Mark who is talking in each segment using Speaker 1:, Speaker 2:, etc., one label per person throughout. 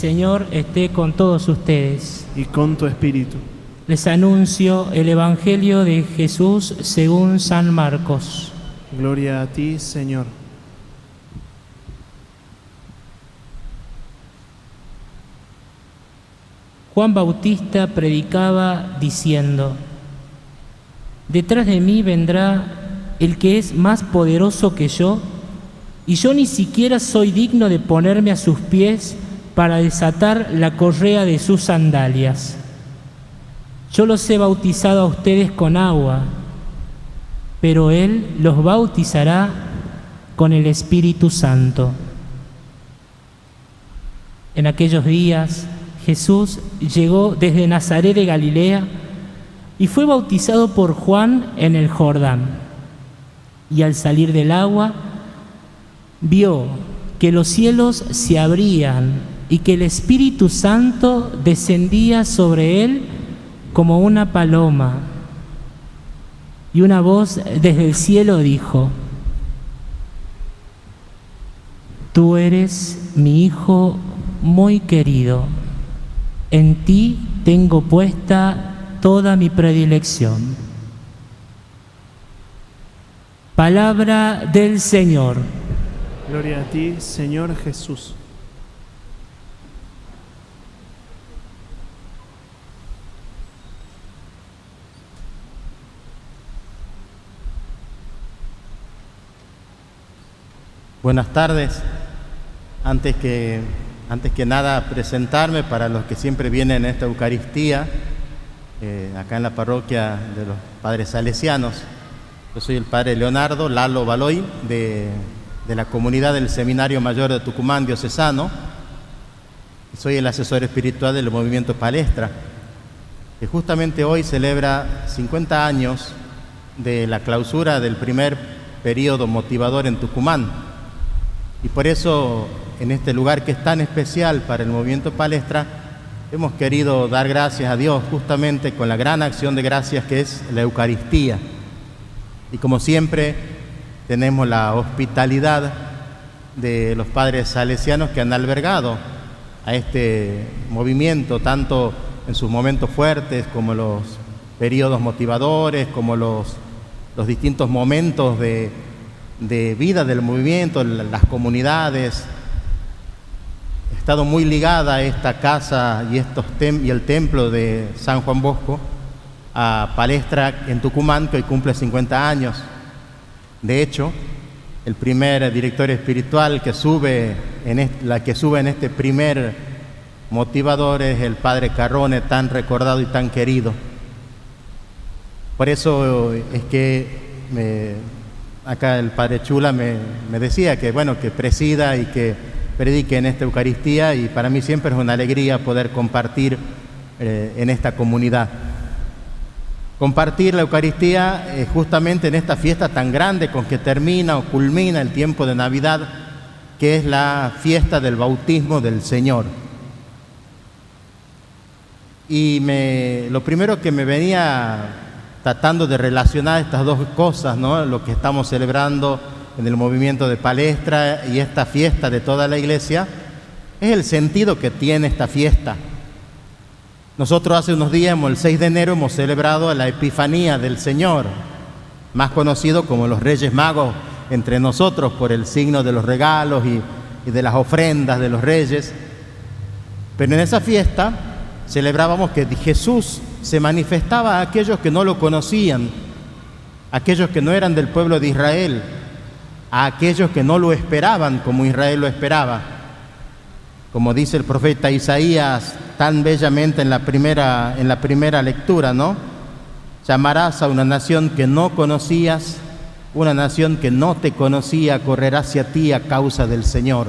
Speaker 1: Señor esté con todos ustedes.
Speaker 2: Y con tu espíritu.
Speaker 1: Les anuncio el Evangelio de Jesús según San Marcos.
Speaker 2: Gloria a ti, Señor.
Speaker 1: Juan Bautista predicaba diciendo: detrás de mí vendrá el que es más poderoso que yo, y yo ni siquiera soy digno de ponerme a sus pies para desatar la correa de sus sandalias. Yo los he bautizado a ustedes con agua, pero Él los bautizará con el Espíritu Santo. En aquellos días Jesús llegó desde Nazaret de Galilea y fue bautizado por Juan en el Jordán. Y al salir del agua, vio que los cielos se abrían y que el Espíritu Santo descendía sobre él como una paloma. Y una voz desde el cielo dijo: Tú eres mi Hijo muy querido, en ti tengo puesta toda mi predilección. Palabra del Señor.
Speaker 2: Gloria a ti, Señor Jesús.
Speaker 3: Buenas tardes. Antes que nada, presentarme para los que siempre vienen a esta Eucaristía, acá en la parroquia de los Padres Salesianos. Yo soy el Padre Leonardo Lalo Baloy, de la comunidad del Seminario Mayor de Tucumán Diocesano. Soy el asesor espiritual del movimiento Palestra, que justamente hoy celebra 50 años de la clausura del primer periodo motivador en Tucumán. Y por eso, en este lugar que es tan especial para el movimiento Palestra, hemos querido dar gracias a Dios justamente con la gran acción de gracias que es la Eucaristía. Y como siempre, tenemos la hospitalidad de los padres salesianos que han albergado a este movimiento, tanto en sus momentos fuertes como los periodos motivadores, como los distintos momentos de vida del movimiento, las comunidades. He estado muy ligada a esta casa y el templo de San Juan Bosco, a Palestra en Tucumán, que hoy cumple 50 años. De hecho, el primer director espiritual que sube en este primer motivador es el Padre Carrone, tan recordado y tan querido. Por eso es que acá el Padre Chula me decía que presida y que predique en esta Eucaristía, y para mí siempre es una alegría poder compartir en esta comunidad. Compartir la Eucaristía justamente en esta fiesta tan grande con que termina o culmina el tiempo de Navidad, que es la fiesta del bautismo del Señor. Y lo primero que me venía tratando de relacionar estas dos cosas, ¿no?, lo que estamos celebrando en el movimiento de Palestra y esta fiesta de toda la Iglesia, es el sentido que tiene esta fiesta. Nosotros hace unos días, el 6 de enero, hemos celebrado la Epifanía del Señor, más conocido como los Reyes Magos entre nosotros por el signo de los regalos y de las ofrendas de los reyes. Pero en esa fiesta celebrábamos que Jesús se manifestaba a aquellos que no lo conocían, a aquellos que no eran del pueblo de Israel, a aquellos que no lo esperaban como Israel lo esperaba. Como dice el profeta Isaías tan bellamente en la primera lectura, ¿no? Llamarás a una nación que no conocías, una nación que no te conocía, correrá hacia ti a causa del Señor.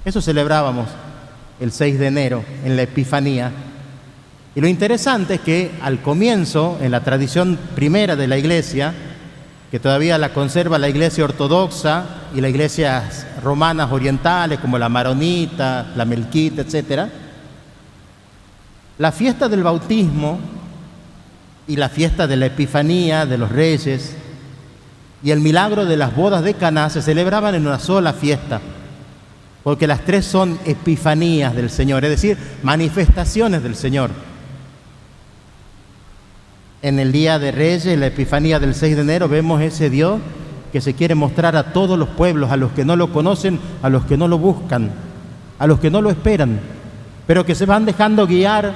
Speaker 3: Eso celebrábamos el 6 de enero en la Epifanía. Y lo interesante es que al comienzo, en la tradición primera de la Iglesia, que todavía la conserva la Iglesia ortodoxa y las iglesias romanas orientales como la maronita, la melquita, etc., la fiesta del bautismo y la fiesta de la Epifanía de los Reyes y el milagro de las bodas de Caná se celebraban en una sola fiesta. porque las tres son epifanías del Señor, es decir, manifestaciones del Señor. En el Día de Reyes, la Epifanía del 6 de enero, vemos ese Dios que se quiere mostrar a todos los pueblos, a los que no lo conocen, a los que no lo buscan, a los que no lo esperan, pero que se van dejando guiar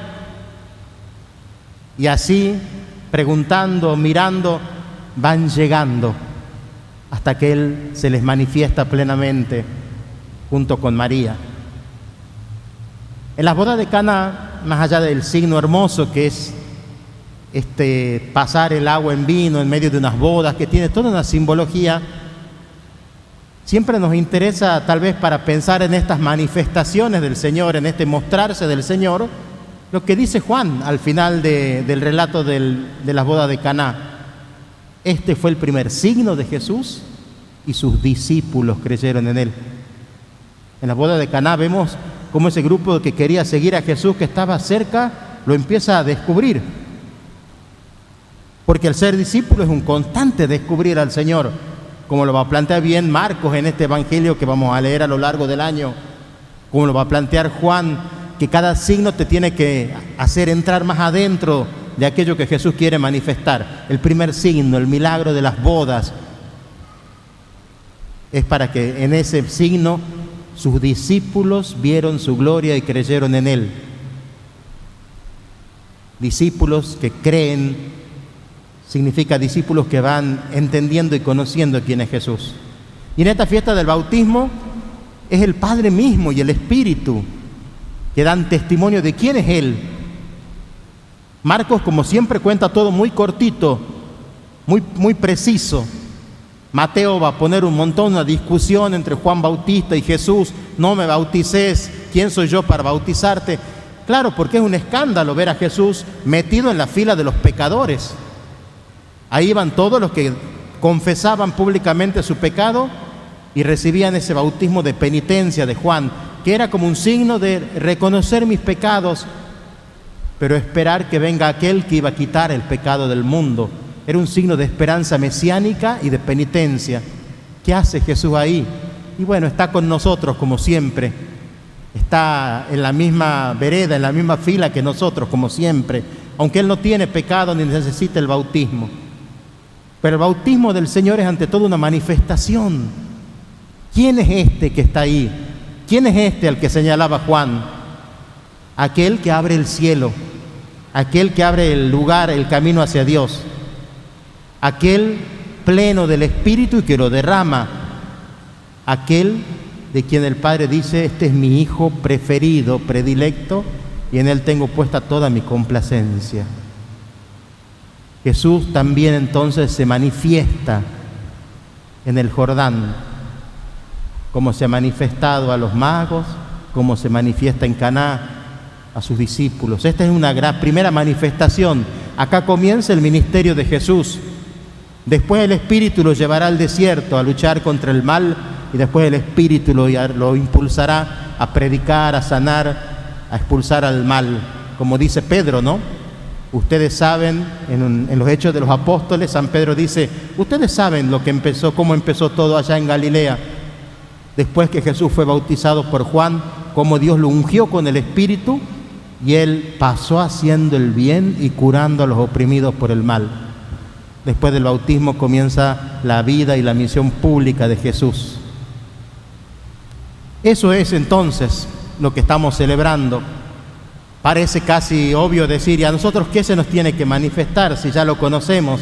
Speaker 3: y así, preguntando, mirando, van llegando hasta que Él se les manifiesta plenamente junto con María. En las bodas de Caná, más allá del signo hermoso que es pasar el agua en vino en medio de unas bodas, que tiene toda una simbología, siempre nos interesa, tal vez para pensar en estas manifestaciones del Señor, en este mostrarse del Señor, lo que dice Juan al final del relato de las bodas de Caná. Este fue el primer signo de Jesús y sus discípulos creyeron en Él. En las bodas de Caná vemos cómo ese grupo que quería seguir a Jesús, que estaba cerca, lo empieza a descubrir. Porque el ser discípulo es un constante descubrir al Señor, como lo va a plantear bien Marcos en este evangelio que vamos a leer a lo largo del año, como lo va a plantear Juan, que cada signo te tiene que hacer entrar más adentro de aquello que Jesús quiere manifestar. El primer signo, el milagro de las bodas, es para que en ese signo sus discípulos vieron su gloria y creyeron en Él. Discípulos que creen significa discípulos que van entendiendo y conociendo quién es Jesús. Y en esta fiesta del bautismo es el Padre mismo y el Espíritu que dan testimonio de quién es Él. Marcos, como siempre, cuenta todo muy cortito, muy preciso. Mateo va a poner un montón, una discusión entre Juan Bautista y Jesús. No me bautices, ¿quién soy yo para bautizarte? Claro, porque es un escándalo ver a Jesús metido en la fila de los pecadores. Ahí iban todos los que confesaban públicamente su pecado y recibían ese bautismo de penitencia de Juan, que era como un signo de reconocer mis pecados, pero esperar que venga aquel que iba a quitar el pecado del mundo. Era un signo de esperanza mesiánica y de penitencia. ¿Qué hace Jesús ahí? Y bueno, está con nosotros como siempre. Está en la misma vereda, en la misma fila que nosotros como siempre, aunque Él no tiene pecado ni necesita el bautismo. Pero el bautismo del Señor es ante todo una manifestación. ¿Quién es este que está ahí? ¿Quién es este al que señalaba Juan? Aquel que abre el cielo, aquel que abre el lugar, el camino hacia Dios, aquel pleno del Espíritu y que lo derrama, aquel de quien el Padre dice: este es mi Hijo preferido, predilecto, y en Él tengo puesta toda mi complacencia. Jesús también entonces se manifiesta en el Jordán, como se ha manifestado a los magos, como se manifiesta en Caná a sus discípulos. Esta es una primera manifestación. Acá comienza el ministerio de Jesús. Después el Espíritu lo llevará al desierto a luchar contra el mal, y después el Espíritu lo impulsará a predicar, a sanar, a expulsar al mal. Como dice Pedro, ¿no? Ustedes saben, en los Hechos de los Apóstoles, San Pedro dice: ustedes saben lo que empezó, cómo empezó todo allá en Galilea. Después que Jesús fue bautizado por Juan, cómo Dios lo ungió con el Espíritu y Él pasó haciendo el bien y curando a los oprimidos por el mal. Después del bautismo comienza la vida y la misión pública de Jesús. Eso es entonces lo que estamos celebrando. Parece casi obvio decir: ¿y a nosotros qué se nos tiene que manifestar si ya lo conocemos?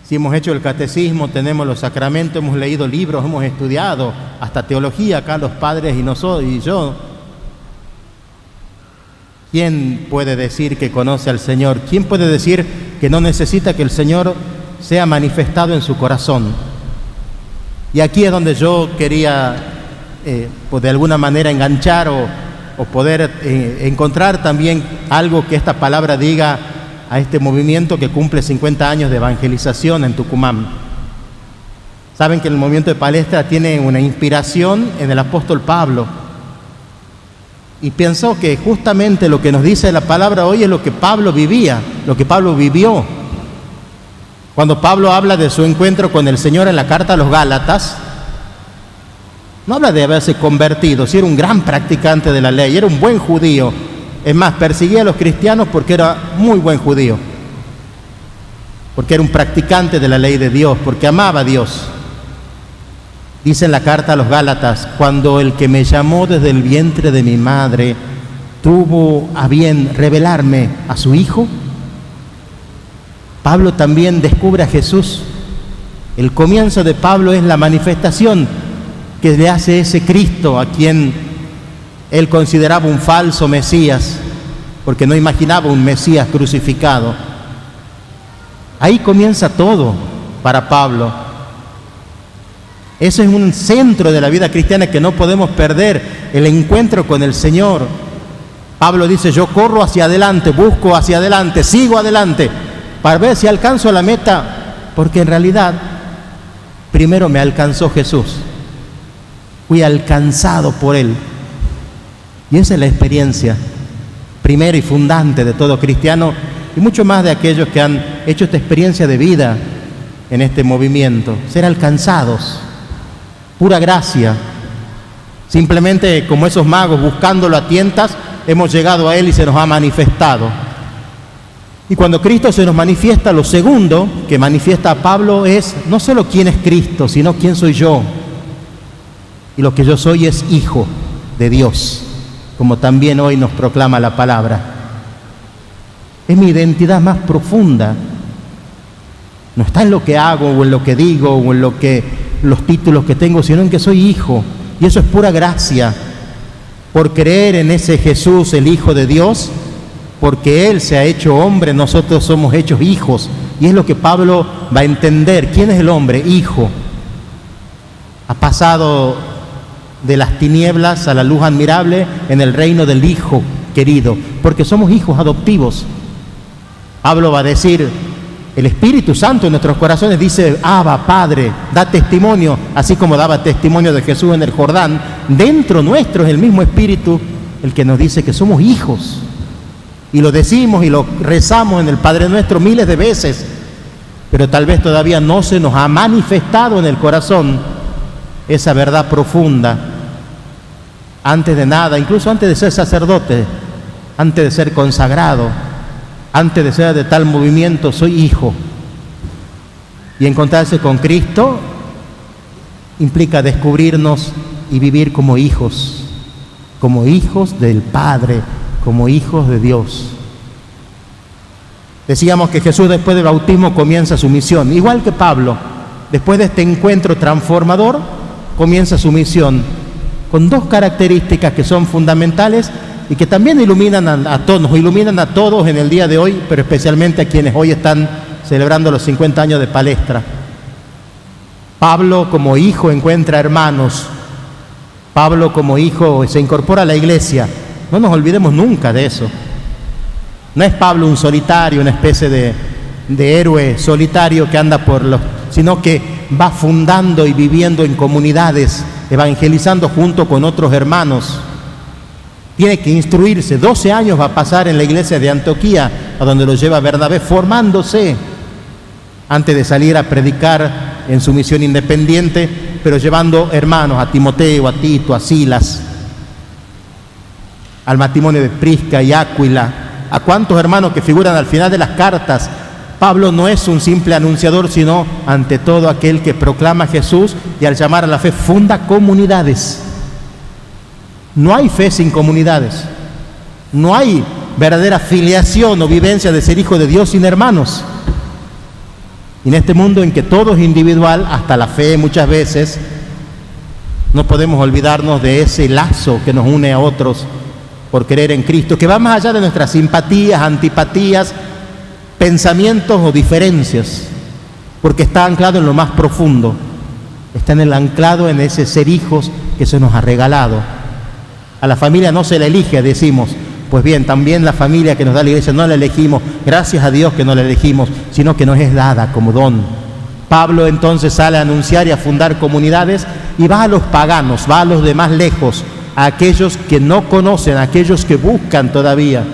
Speaker 3: Si hemos hecho el catecismo, tenemos los sacramentos, hemos leído libros, hemos estudiado hasta teología acá los padres y yo. ¿Quién puede decir que conoce al Señor? ¿Quién puede decir que no necesita que el Señor sea manifestado en su corazón? Y aquí es donde yo quería pues de alguna manera enganchar o poder encontrar también algo que esta palabra diga a este movimiento que cumple 50 años de evangelización en Tucumán. Saben que el movimiento de Palestra tiene una inspiración en el apóstol Pablo, y pienso que justamente lo que nos dice la palabra hoy es lo que Pablo vivía, lo que Pablo vivió. Cuando Pablo habla de su encuentro con el Señor en la carta a los Gálatas, No habla de haberse convertido, si era un gran practicante de la ley, era un buen judío. Es más, perseguía a los cristianos porque era muy buen judío, porque era un practicante de la ley de Dios, porque amaba a Dios. Dice en la carta a los Gálatas: cuando el que me llamó desde el vientre de mi madre tuvo a bien revelarme a su Hijo. Pablo también descubre a Jesús. El comienzo de Pablo es la manifestación que le hace ese Cristo a quien él consideraba un falso Mesías, porque no imaginaba un Mesías crucificado. Ahí comienza todo para Pablo. Eso es un centro de la vida cristiana que no podemos perder, el encuentro con el Señor. Pablo dice: yo corro hacia adelante, busco hacia adelante, sigo adelante, para ver si alcanzo la meta, porque en realidad primero me alcanzó Jesús. Fui alcanzado por Él. Y esa es la experiencia primera y fundante de todo cristiano, y mucho más de aquellos que han hecho esta experiencia de vida en este movimiento. Ser alcanzados, pura gracia. Simplemente como esos magos, buscándolo a tientas, hemos llegado a Él y se nos ha manifestado. Y cuando Cristo se nos manifiesta, lo segundo que manifiesta a Pablo es no solo quién es Cristo, sino quién soy yo. Y lo que yo soy es hijo de Dios, como también hoy nos proclama la palabra. Es mi identidad más profunda. No está en lo que hago o en lo que digo o en los títulos que tengo, sino en que soy hijo. Y eso es pura gracia. Por creer en ese Jesús, el Hijo de Dios, porque Él se ha hecho hombre, nosotros somos hechos hijos. Y es lo que Pablo va a entender. ¿Quién es el hombre? Hijo. Ha pasado de las tinieblas a la luz admirable en el reino del Hijo querido, porque somos hijos adoptivos. Pablo va a decir: el Espíritu Santo en nuestros corazones dice: Abba, Padre, da testimonio, así como daba testimonio de Jesús en el Jordán. Dentro nuestro es el mismo Espíritu el que nos dice que somos hijos, y lo decimos y lo rezamos en el Padre Nuestro miles de veces, pero tal vez todavía no se nos ha manifestado en el corazón esa verdad profunda. Antes de nada, incluso antes de ser sacerdote, antes de ser consagrado, antes de ser de tal movimiento, soy hijo. Y encontrarse con Cristo implica descubrirnos y vivir como hijos del Padre, como hijos de Dios. Decíamos que Jesús después del bautismo comienza su misión, igual que Pablo. Después de este encuentro transformador, comienza su misión, con dos características que son fundamentales y que también iluminan a todos, nos iluminan a todos en el día de hoy, pero especialmente a quienes hoy están celebrando los 50 años de Palestra. Pablo como hijo encuentra hermanos. Pablo como hijo se incorpora a la iglesia. No nos olvidemos nunca de eso. No es Pablo un solitario, una especie de héroe solitario que anda sino que va fundando y viviendo en comunidades, evangelizando junto con otros hermanos. Tiene que instruirse. 12 años va a pasar en la iglesia de Antioquía, a donde lo lleva Bernabé, formándose antes de salir a predicar en su misión independiente, pero llevando hermanos, a Timoteo, a Tito, a Silas, al matrimonio de Prisca y Áquila, a cuantos hermanos que figuran al final de las cartas. Pablo no es un simple anunciador, sino ante todo aquel que proclama a Jesús, y al llamar a la fe funda comunidades. No hay fe sin comunidades. No hay verdadera filiación o vivencia de ser hijo de Dios sin hermanos. Y en este mundo en que todo es individual, hasta la fe muchas veces, no podemos olvidarnos de ese lazo que nos une a otros por creer en Cristo, que va más allá de nuestras simpatías, antipatías, pensamientos o diferencias, porque está anclado en lo más profundo, está anclado en ese ser hijos que se nos ha regalado. A la familia no se la elige, decimos. Pues bien, también la familia que nos da la iglesia no la elegimos, gracias a Dios que no la elegimos, sino que nos es dada como don. Pablo entonces sale a anunciar y a fundar comunidades, y va a los paganos, va a los de más lejos, a aquellos que no conocen, a aquellos que buscan todavía,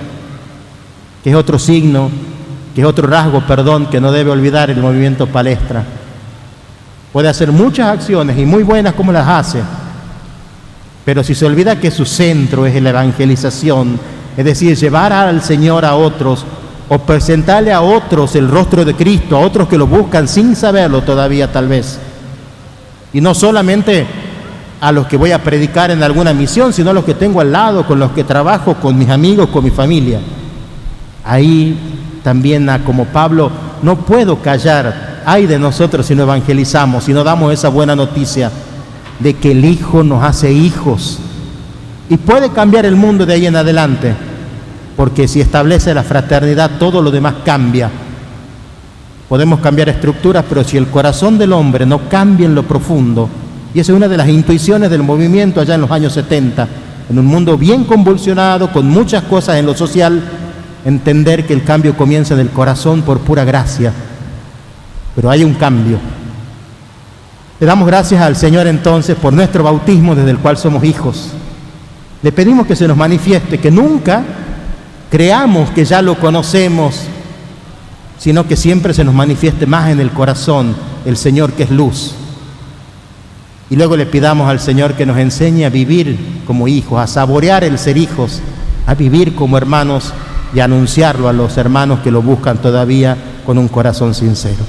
Speaker 3: que es otro signo, que es otro rasgo, que no debe olvidar el movimiento Palestra. Puede hacer muchas acciones y muy buenas como las hace, Pero si se olvida que su centro es la evangelización, es decir, llevar al Señor a otros o presentarle a otros el rostro de Cristo, a otros que lo buscan sin saberlo todavía tal vez, y no solamente a los que voy a predicar en alguna misión, sino a los que tengo al lado, con los que trabajo, con mis amigos, con mi familia. Ahí también, como Pablo, no puedo callar. Ay de nosotros si no evangelizamos, si no damos esa buena noticia de que el Hijo nos hace hijos. Y puede cambiar el mundo de ahí en adelante, porque si establece la fraternidad, todo lo demás cambia. Podemos cambiar estructuras, pero si el corazón del hombre no cambia en lo profundo, y esa es una de las intuiciones del movimiento allá en los años 70, en un mundo bien convulsionado, con muchas cosas en lo social, entender que el cambio comienza del corazón por pura gracia. Pero hay un cambio. Le damos gracias al Señor entonces por nuestro bautismo desde el cual somos hijos. Le pedimos que se nos manifieste, que nunca creamos que ya lo conocemos, sino que siempre se nos manifieste más en el corazón el Señor, que es luz. Y luego le pidamos al Señor que nos enseñe a vivir como hijos, a saborear el ser hijos, a vivir como hermanos y a anunciarlo a los hermanos que lo buscan todavía con un corazón sincero.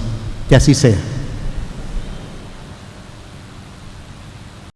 Speaker 3: Que así sea.